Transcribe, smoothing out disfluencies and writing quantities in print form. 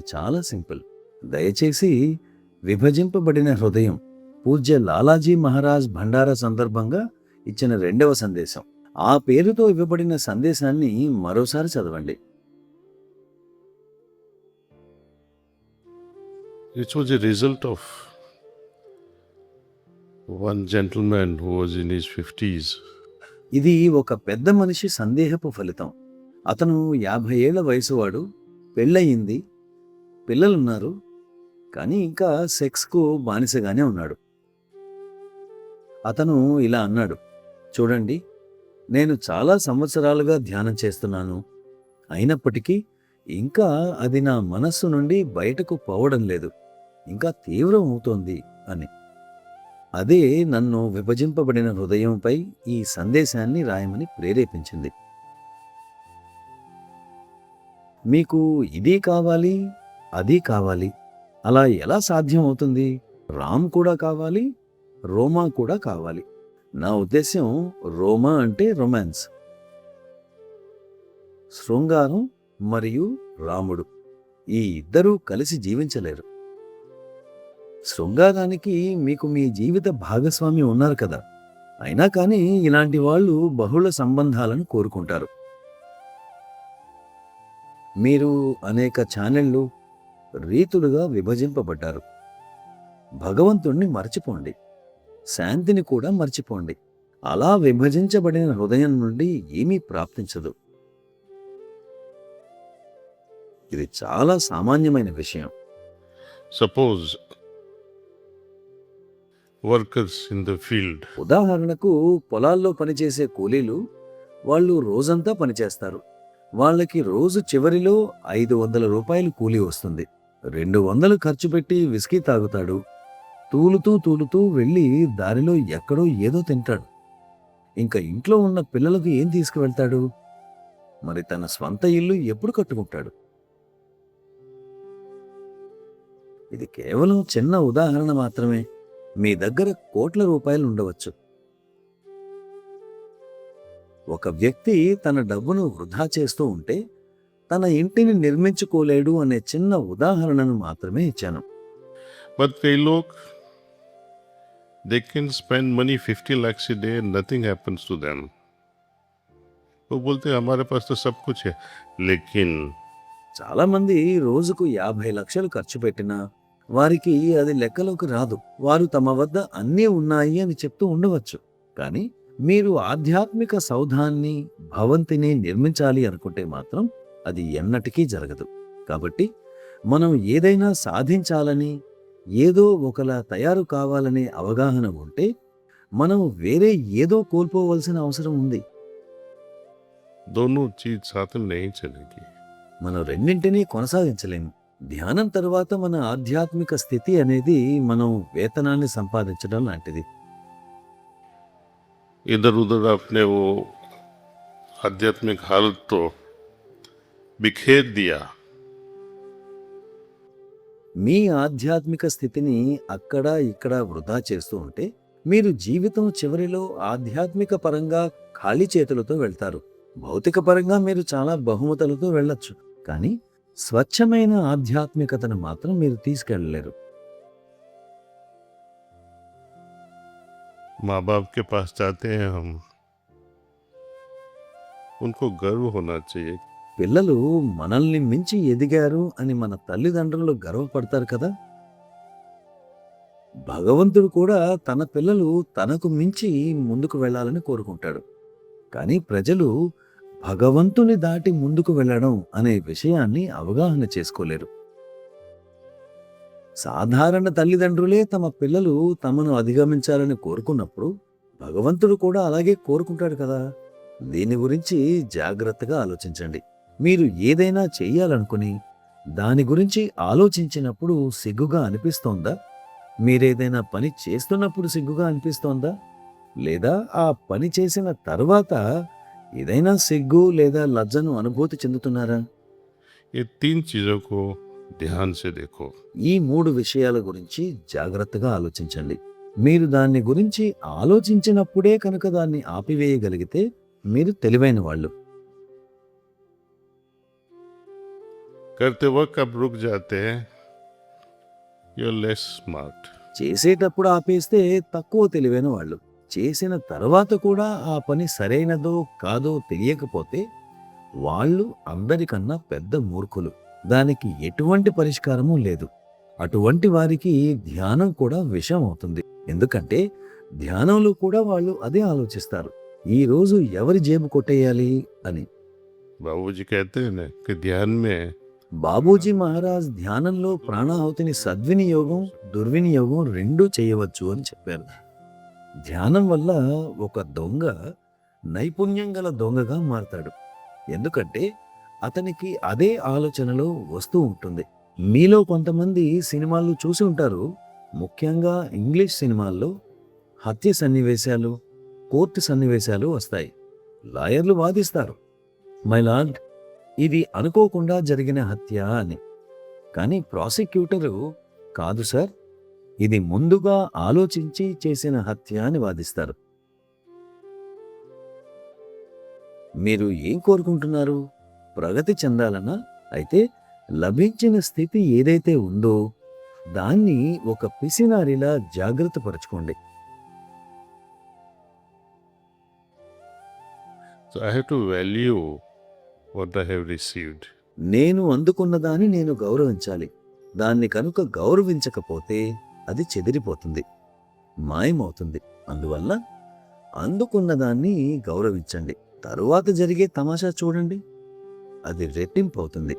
అది చాలా సింపుల్. దయచేసి విభజింపబడిన హృదయం పూజ్య లాలాజీ మహారాజ్ భండారా సందర్భంగా ఇచ్చిన 2వ సందేశం. ఆ పేరుతో ఇవ్వబడిన సందేశాన్ని మరోసారి చదవండి. It was a result of one gentleman who was in his 50s. ఇది ఒక పెద్ద మనిషి సందేహపు ఫలితం. అతను 50 ఏళ్ల వయసువాడు, పెళ్ళయింది, పిల్లలున్నారు, కానీ ఇంకా సెక్స్కు బానిసగానే ఉన్నాడు. అతను ఇలా అన్నాడు, చూడండి, నేను చాలా సంవత్సరాలుగా ధ్యానం చేస్తున్నాను, అయినప్పటికీ ఇంకా అది నా మనస్సు నుండి బయటకు పోవడం లేదు, ఇంకా తీవ్రం అవుతోంది అని. అదే నన్ను విభజింపబడిన హృదయంపై ఈ సందేశాన్ని రాయమని ప్రేరేపించింది. మీకు ఇది కావాలి, అది కావాలి, అలా ఎలా సాధ్యం అవుతుంది? రామ్ కూడా కావాలి, రోమా కూడా కావాలి. నా ఉద్దేశ్యం, రోమా అంటే రొమాన్స్, శృంగారం మరియు రాముడు ఈ ఇద్దరూ కలిసి జీవించలేరు. శృంగారానికి మీకు మీ జీవిత భాగస్వామి ఉన్నారు కదా, అయినా కానీ ఇలాంటి వాళ్ళు బహుళ సంబంధాలను కోరుకుంటారు. మీరు అనేక ఛానళ్లు, రీతులుగా విభజింపబడ్డారు. భగవంతుణ్ణి మర్చిపోండి, శాంతిని కూడా మర్చిపోండి. అలా విభజించబడిన హృదయం నుండి ఏమీ ప్రాప్తించదు. ఇది చాలా సామాన్యమైన విషయం. Suppose workers in the field. ఉదాహరణకు, పొలాల్లో పనిచేసే కూలీలు, వాళ్ళు రోజంతా పనిచేస్తారు. వాళ్ళకి రోజు చివరిలో 500 రూపాయలు కూలీ వస్తుంది. 200 ఖర్చు పెట్టి విస్కీ తాగుతాడు. తూలుతూ వెళ్ళి దారిలో ఎక్కడో ఏదో తింటాడు. ఇంకా ఇంట్లో ఉన్న పిల్లలకు ఏం తీసుకువెళ్తాడు? మరి తన స్వంత ఇల్లు ఎప్పుడు కట్టుకుంటాడు? ఇది కేవలం చిన్న ఉదాహరణ మాత్రమే. మీ దగ్గర కోట్ల రూపాయలు ఉండవచ్చు. ఒక వ్యక్తి తన డబ్బును వృధా చేస్తూ ఉంటే తన ఇంటిని నిర్మించుకోలేడు అనే చిన్న ఉదాహరణను మాత్రమే ఇచ్చాను. But कई लोग, they can spend money 50 lakhs a day and nothing happens to them. वो बोलते हैं हमारे पास तो सब कुछ है, लेकिन చాలా మంది రోజుకు 50 లక్షలు ఖర్చు పెట్టినా వారికి అది లెక్కలోకి రాదు. వారు తమ వద్ద అన్నీ ఉన్నాయి అని చెప్తూ ఉండవచ్చు. కానీ మీరు ఆధ్యాత్మిక సౌధాన్ని, భవంతిని నిర్మించాలి అనుకుంటే మాత్రం అది ఎన్నటికీ జరగదు. కాబట్టి మనం ఏదైనా సాధించాలని, ఏదో ఒకలా తయారు కావాలనే అవగాహన ఉంటే మనం వేరే ఏదో కోల్పోవలసిన అవసరం ఉంది. दोनों चीज साथ में नहीं चलेगी. మనం రెండింటినీ కొనసాగించలేము. ధ్యానం తరువాత మన ఆధ్యాత్మిక స్థితి అనేది మనం వేతనాన్ని సంపాదించడం లాంటిది. इधर उधर आपने वो आध्यात्मिक हालत तो बिखेर दिया. మీ ఆధ్యాత్మిక స్థితిని అక్కడ ఇక్కడ వృధా చేస్తూ ఉంటే మీరు జీవితం చివరిలో ఆధ్యాత్మిక పరంగా ఖాళీ చేతులతో వెళ్తారు. భౌతిక పరంగా మీరు చాలా బహుమతులతో వెళ్ళొచ్చు, కానీ స్వచ్ఛమైన ఆధ్యాత్మికతను మాత్రం మీరు తీసుకెళ్ళలేరు. माँ बाप के पास जाते हैं हम, उनको गर्व होना चाहिए. పిల్లలు మనల్ని మించి ఎదిగారు అని మన తల్లిదండ్రులు గర్వపడతారు కదా. భగవంతుడు కూడా తన పిల్లలు తనకు మించి ముందుకు వెళ్ళాలని కోరుకుంటాడు. కానీ ప్రజలు భగవంతుని దాటి ముందుకు వెళ్ళడం అనే విషయాన్ని అవగాహన చేసుకోలేరు. సాధారణ తల్లిదండ్రులే తమ పిల్లలు తమను అధిగమించాలని కోరుకున్నప్పుడు భగవంతుడు కూడా అలాగే కోరుకుంటాడు కదా. దీని గురించి జాగ్రత్తగా ఆలోచించండి. మీరు ఏదైనా చెయ్యాలనుకుని దాని గురించి ఆలోచించినప్పుడు సిగ్గుగా అనిపిస్తోందా? మీరేదైనా పని చేస్తున్నప్పుడు సిగ్గుగా అనిపిస్తోందా? లేదా ఆ పని చేసిన తర్వాత ఏదైనా సిగ్గు లేదా లజ్జను అనుభూతి చెందుతున్నారా? ये 3 चीजों को ध्यान से देखो. ఈ 3 విషయాల గురించి జాగ్రత్తగా ఆలోచించండి. మీరు దాన్ని గురించి ఆలోచించినప్పుడే కనుక దాన్ని ఆపివేయగలిగితే మీరు తెలివైన వాళ్ళు. करते वक्त आप रुक जाते हैं, यू आर लेस स्मार्ट. చేసేటప్పుడు ఆపేస్తే తక్కువ తెలివైన వాళ్ళు. చేసిన తర్వాత కూడా ఆ పని సరైనదో కాదో తెలియకపోతే వాళ్ళు అందరికన్నా పెద్ద మూర్ఖులు. దానికి ఎటువంటి పరిష్కారమూ లేదు. అటువంటి వారికి ధ్యానం కూడా విషం అవుతుంది. ఎందుకంటే ధ్యానంలో కూడా వాళ్ళు అదే ఆలోచిస్తారు, ఈ రోజు ఎవరి జేబు కొట్టేయాలి అని. बाबूजी कहते हैं ना कि ध्यान में బాబూజీ మహారాజ్ ధ్యానంలో ప్రాణాహుతిని సద్వినియోగం, దుర్వినియోగం రెండూ చేయవచ్చు అని చెప్పారు. ధ్యానం వల్ల ఒక దొంగ నైపుణ్యం గల దొంగగా మారతాడు. ఎందుకంటే అతనికి అదే ఆలోచనలో వస్తూ ఉంటుంది. మీలో కొంతమంది సినిమాలు చూసి ఉంటారు. ముఖ్యంగా ఇంగ్లీష్ సినిమాల్లో హత్య సన్నివేశాలు, కోర్టు సన్నివేశాలు వస్తాయి. లాయర్లు వాదిస్తారు, మై లార్డ్, ఇది అనుకోకుండా జరిగిన హత్య అని. కానీ ప్రాసిక్యూటరు, కాదు సార్, ఇది ముందుగా ఆలోచించి చేసిన హత్య అని వాదిస్తారు. మీరు ఏం కోరుకుంటున్నారు? ప్రగతి చెందాలనా? అయితే లభించిన స్థితి ఏదైతే ఉందో దాన్ని ఒక పిసినారిలా జాగ్రత్త పరచుకోండి. so I have to value what I have received. నేను అందుకున్నదాన్ని నేను గౌరవించాలి. దాన్ని కనుక గౌరవించకపోతే అది చెదిరిపోతుంది, మాయమవుతుంది. అందువల్ల అందుకున్నదాన్ని గౌరవించండి. తరువాత జరిగే తమాషా చూడండి, అది రెట్టింపు అవుతుంది.